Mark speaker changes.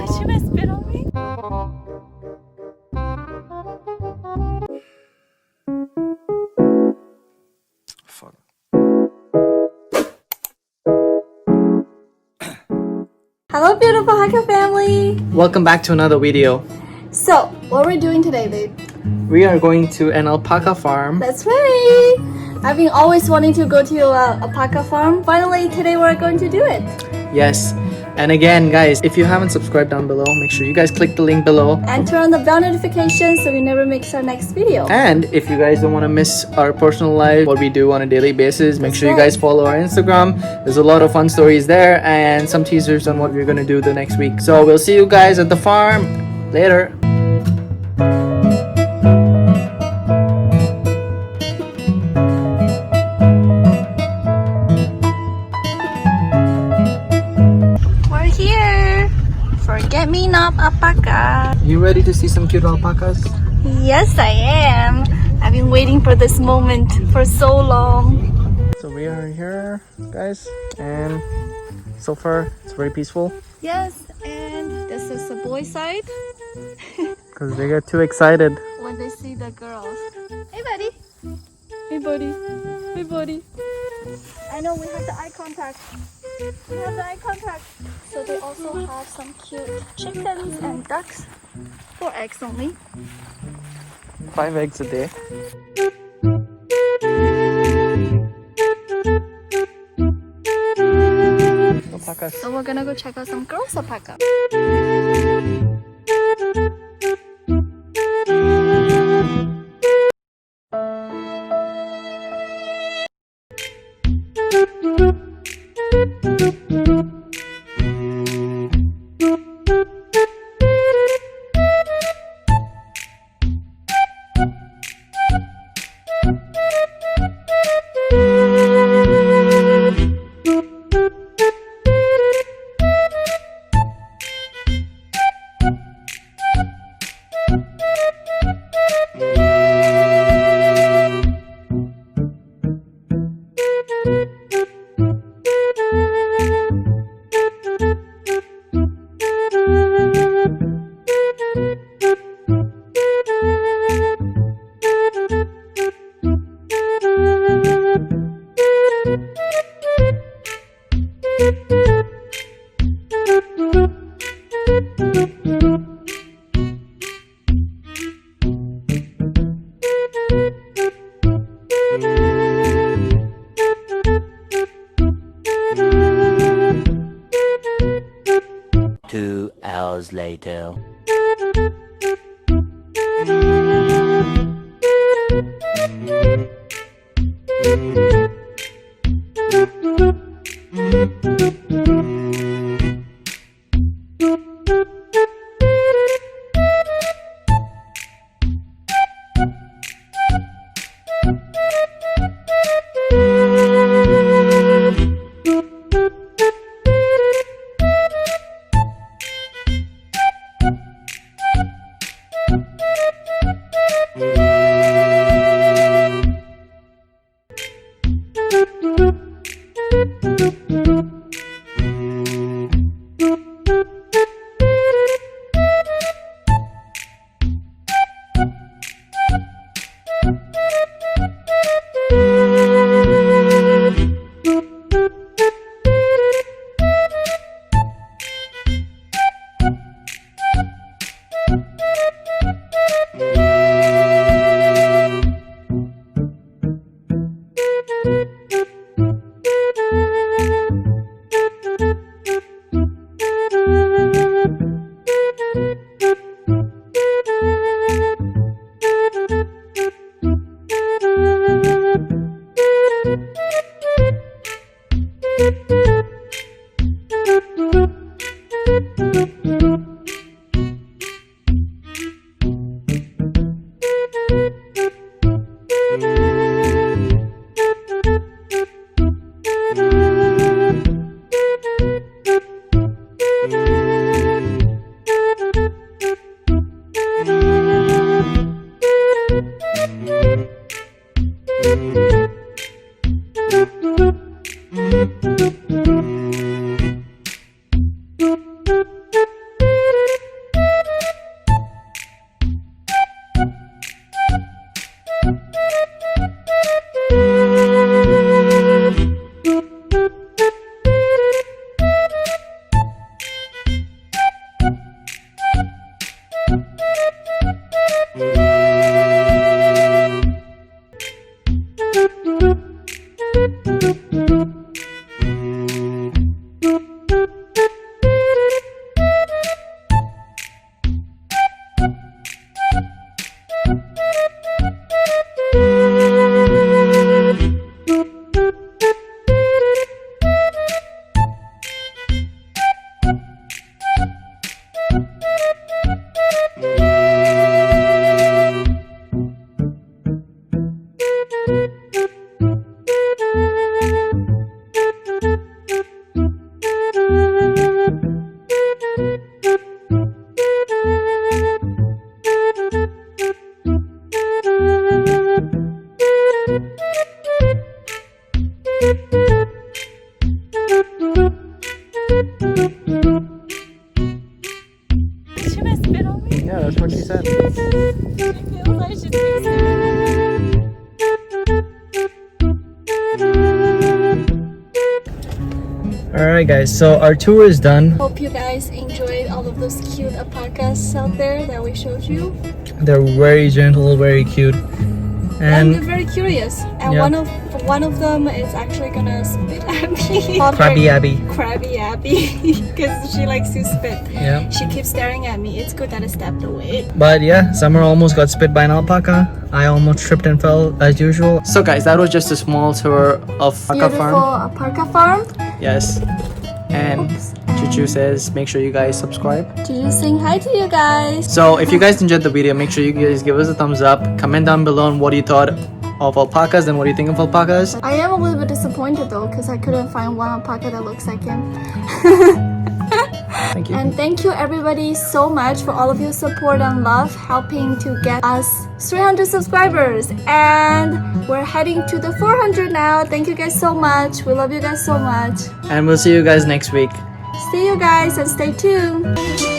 Speaker 1: Did she miss spit on me?
Speaker 2: Fuck.
Speaker 1: Hello beautiful Hakka family!
Speaker 2: Welcome back to another video.
Speaker 1: So, what we're doing today, babe?
Speaker 2: We are going to an alpaca farm.
Speaker 1: That's right! I've been always wanting to go to a alpaca farm. Finally, today we're going to do it.
Speaker 2: Yes. And again, guys, if you haven't subscribed down below, make sure you guys click the link below.
Speaker 1: And turn on the bell notification so we never miss our next video.
Speaker 2: And if you guys don't want to miss our personal life, what we do on a daily basis, make sure you guys follow our Instagram. There's a lot of fun stories there and some teasers on what we're going to do the next week. So we'll see you guys at the farm. Later.
Speaker 1: Forget me not alpaca.
Speaker 2: You ready to see some cute alpacas?
Speaker 1: Yes, I am. I've been waiting for this moment for so long.
Speaker 2: So we are here, guys, and so far it's very peaceful.
Speaker 1: Yes, and this is the boy side.
Speaker 2: Because they get too excited.
Speaker 1: When they see the girls. Hey, buddy. Hey, buddy. Hey, buddy. I know we have the eye contact. We have the eye contact. So they also have some cute chickens and ducks. 4 eggs only.
Speaker 2: 5 eggs a day. Alpacas.
Speaker 1: So we're gonna go check out some girls alpaca.
Speaker 3: Two hours later.
Speaker 2: guys, so our tour is done.
Speaker 1: Hope you guys enjoyed all of those cute alpacas out there that we showed you.
Speaker 2: They're very gentle, very cute.
Speaker 1: And we're
Speaker 2: And
Speaker 1: very curious. And
Speaker 2: Yeah.
Speaker 1: one of them is actually gonna spit at me.
Speaker 2: Krabby Abby.
Speaker 1: Krabby Abby. Because she likes to spit.
Speaker 2: Yeah.
Speaker 1: She keeps staring at me. It's good that I stepped away.
Speaker 2: But yeah, Summer almost got spit by an alpaca. I almost tripped and fell as usual. So guys, that was just a small tour of HAKKA
Speaker 1: Beautiful
Speaker 2: Farm.
Speaker 1: alpaca farm.
Speaker 2: Yes. And Chuchu says make sure you guys subscribe.
Speaker 1: Just saying hi to you guys.
Speaker 2: So if you guys enjoyed the video, make sure you guys give us a thumbs up. Comment down below on what you thought of alpacas and what do you think of alpacas.
Speaker 1: I am a little bit disappointed though because I couldn't find one alpaca that looks like him.
Speaker 2: Thank you.
Speaker 1: And thank you everybody so much for all of your support and love helping to get us 300 subscribers. And we're heading to the 400 now. Thank you guys so much. We love you guys so much.
Speaker 2: And we'll see you guys next week.
Speaker 1: See you guys and stay tuned.